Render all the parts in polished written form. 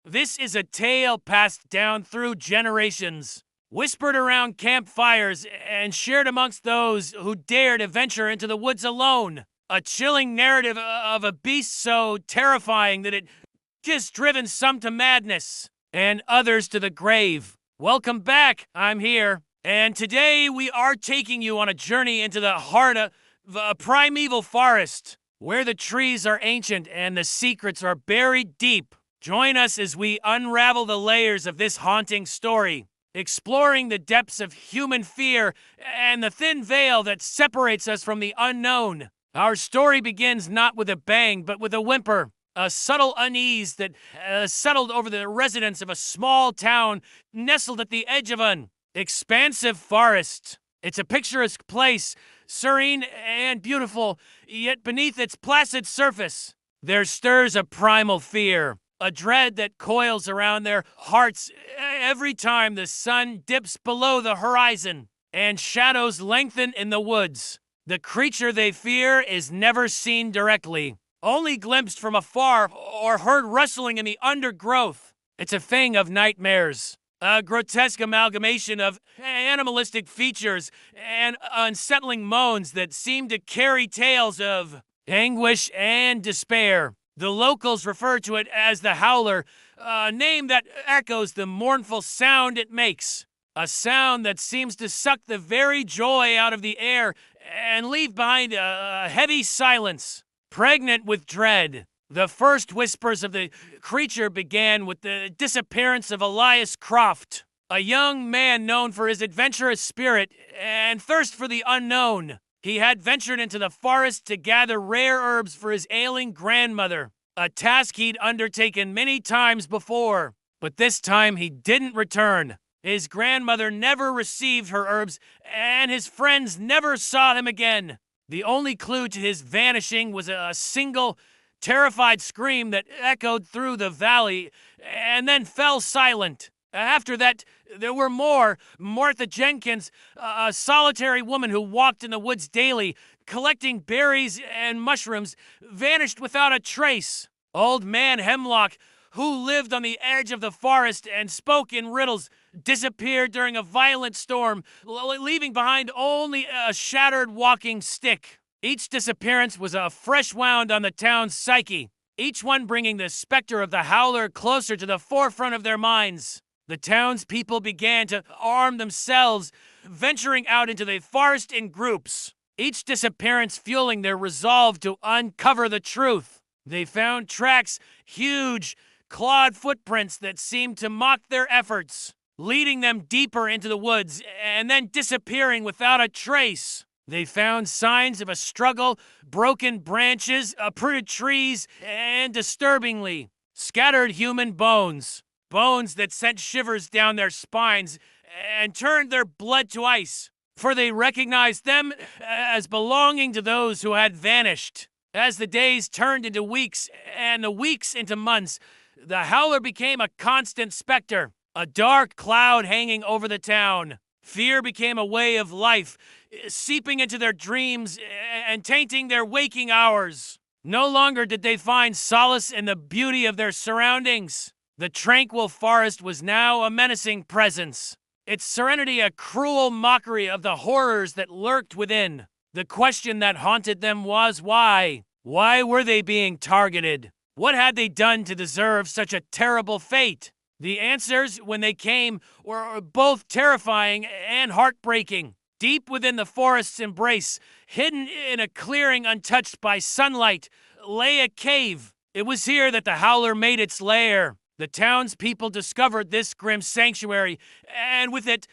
This is a tale passed down through generations, whispered around campfires and shared amongst those who dare to venture into the woods alone. A chilling narrative of a beast so terrifying that it just driven some to madness and others to the grave. Welcome back, I'm here. And today we are taking you on a journey into the heart of a primeval forest, where the trees are ancient and the secrets are buried deep. Join us as we unravel the layers of this haunting story, exploring the depths of human fear and the thin veil that separates us from the unknown. Our story begins not with a bang, but with a whimper, a subtle unease that settled over the residents of a small town nestled at the edge of an expansive forest. It's a picturesque place, serene and beautiful, yet beneath its placid surface, there stirs a primal fear. A dread that coils around their hearts every time the sun dips below the horizon and shadows lengthen in the woods. The creature they fear is never seen directly, only glimpsed from afar or heard rustling in the undergrowth. It's a thing of nightmares, a grotesque amalgamation of animalistic features and unsettling moans that seem to carry tales of anguish and despair. The locals refer to it as the Howler, a name that echoes the mournful sound it makes. A sound that seems to suck the very joy out of the air and leave behind a heavy silence, pregnant with dread. The first whispers of the creature began with the disappearance of Elias Croft, a young man known for his adventurous spirit and thirst for the unknown. He had ventured into the forest to gather rare herbs for his ailing grandmother, a task he'd undertaken many times before. But this time he didn't return. His grandmother never received her herbs, and his friends never saw him again. The only clue to his vanishing was a single, terrified scream that echoed through the valley and then fell silent. After that, there were more. Martha Jenkins, a solitary woman who walked in the woods daily, collecting berries and mushrooms, vanished without a trace. Old Man Hemlock, who lived on the edge of the forest and spoke in riddles, disappeared during a violent storm, leaving behind only a shattered walking stick. Each disappearance was a fresh wound on the town's psyche, each one bringing the specter of the Howler closer to the forefront of their minds. The townspeople began to arm themselves, venturing out into the forest in groups, each disappearance fueling their resolve to uncover the truth. They found tracks, huge, clawed footprints that seemed to mock their efforts, leading them deeper into the woods and then disappearing without a trace. They found signs of a struggle, broken branches, uprooted trees, and disturbingly, scattered human bones. Bones that sent shivers down their spines and turned their blood to ice, for they recognized them as belonging to those who had vanished. As the days turned into weeks and the weeks into months, the Howler became a constant specter, a dark cloud hanging over the town. Fear became a way of life, seeping into their dreams and tainting their waking hours. No longer did they find solace in the beauty of their surroundings. The tranquil forest was now a menacing presence, its serenity a cruel mockery of the horrors that lurked within. The question that haunted them was why? Why were they being targeted? What had they done to deserve such a terrible fate? The answers, when they came, were both terrifying and heartbreaking. Deep within the forest's embrace, hidden in a clearing untouched by sunlight, lay a cave. It was here that the Howler made its lair. The townspeople discovered this grim sanctuary, and with it,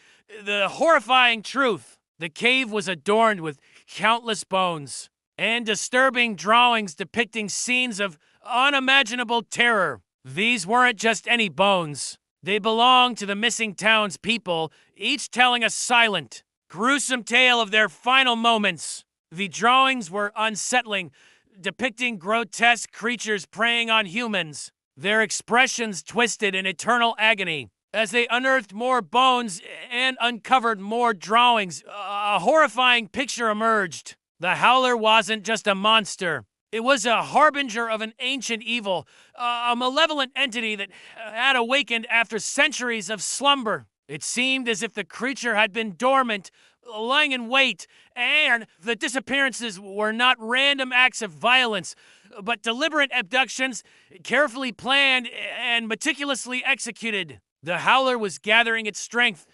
the horrifying truth. The cave was adorned with countless bones and disturbing drawings depicting scenes of unimaginable terror. These weren't just any bones. They belonged to the missing townspeople, each telling a silent, gruesome tale of their final moments. The drawings were unsettling, depicting grotesque creatures preying on humans, their expressions twisted in eternal agony. As they unearthed more bones and uncovered more drawings, a horrifying picture emerged. The Howler wasn't just a monster. It was a harbinger of an ancient evil, a malevolent entity that had awakened after centuries of slumber. It seemed as if the creature had been dormant, lying in wait, and the disappearances were not random acts of violence, but deliberate abductions, carefully planned and meticulously executed. The Howler was gathering its strength,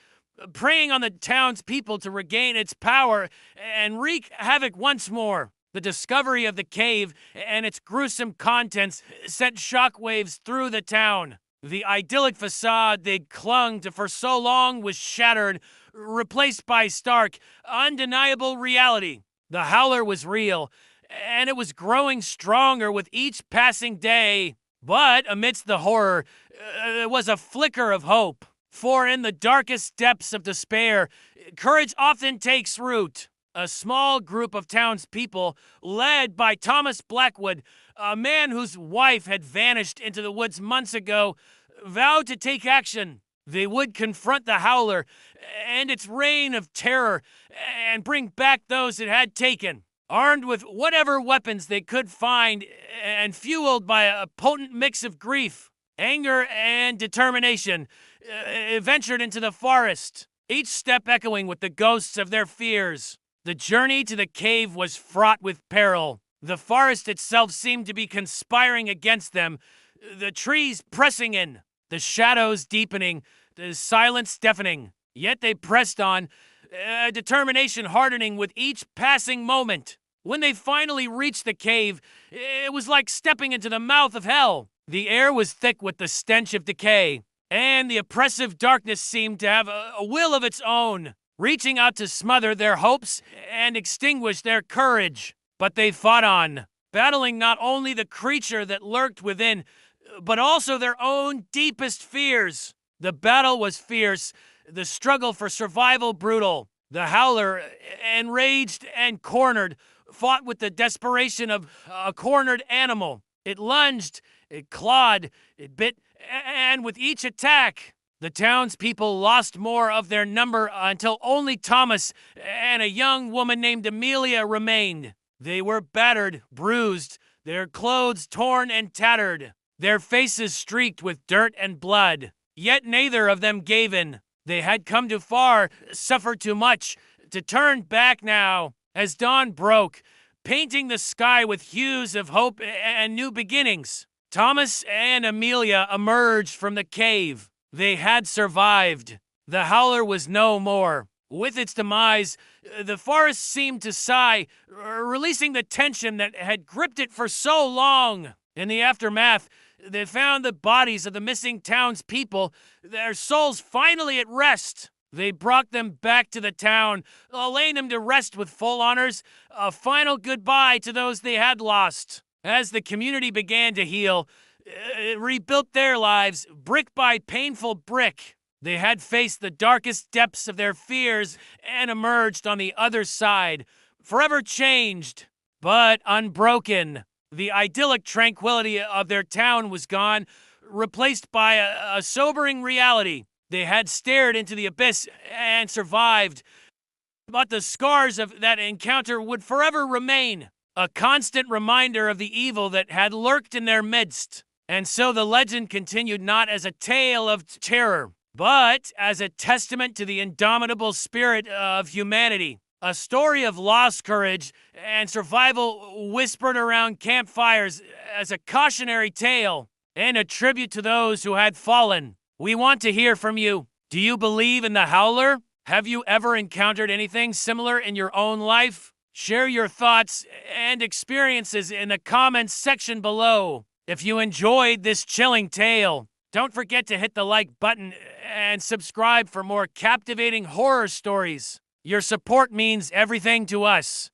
preying on the town's people to regain its power and wreak havoc once more. The discovery of the cave and its gruesome contents sent shockwaves through the town. The idyllic facade they'd clung to for so long was shattered, replaced by stark, undeniable reality. The Howler was real, and it was growing stronger with each passing day. But amidst the horror, there was a flicker of hope. For in the darkest depths of despair, courage often takes root. A small group of townspeople, led by Thomas Blackwood, a man whose wife had vanished into the woods months ago, vowed to take action. They would confront the Howler and its reign of terror and bring back those it had taken. Armed with whatever weapons they could find and fueled by a potent mix of grief, anger, and determination, ventured into the forest, each step echoing with the ghosts of their fears. The journey to the cave was fraught with peril. The forest itself seemed to be conspiring against them, the trees pressing in, the shadows deepening, the silence deafening. Yet they pressed on, determination hardening with each passing moment. When they finally reached the cave, it was like stepping into the mouth of hell. The air was thick with the stench of decay, and the oppressive darkness seemed to have a will of its own, reaching out to smother their hopes and extinguish their courage. But they fought on, battling not only the creature that lurked within, but also their own deepest fears. The battle was fierce, the struggle for survival brutal. The Howler, enraged and cornered, fought with the desperation of a cornered animal. It lunged, it clawed, it bit, and with each attack, the townspeople lost more of their number until only Thomas and a young woman named Amelia remained. They were battered, bruised, their clothes torn and tattered, their faces streaked with dirt and blood. Yet neither of them gave in. They had come too far, suffered too much, to turn back now. As dawn broke, painting the sky with hues of hope and new beginnings, Thomas and Amelia emerged from the cave. They had survived. The Howler was no more. With its demise, the forest seemed to sigh, releasing the tension that had gripped it for so long. In the aftermath, they found the bodies of the missing townspeople, their souls finally at rest. They brought them back to the town, laying them to rest with full honors, a final goodbye to those they had lost. As the community began to heal, it rebuilt their lives brick by painful brick. They had faced the darkest depths of their fears and emerged on the other side, forever changed, but unbroken. The idyllic tranquility of their town was gone, replaced by a sobering reality. They had stared into the abyss and survived, but the scars of that encounter would forever remain, a constant reminder of the evil that had lurked in their midst. And so the legend continued not as a tale of terror, but as a testament to the indomitable spirit of humanity. A story of lost courage and survival whispered around campfires as a cautionary tale and a tribute to those who had fallen. We want to hear from you. Do you believe in the Howler? Have you ever encountered anything similar in your own life? Share your thoughts and experiences in the comments section below. If you enjoyed this chilling tale, don't forget to hit the like button and subscribe for more captivating horror stories. Your support means everything to us.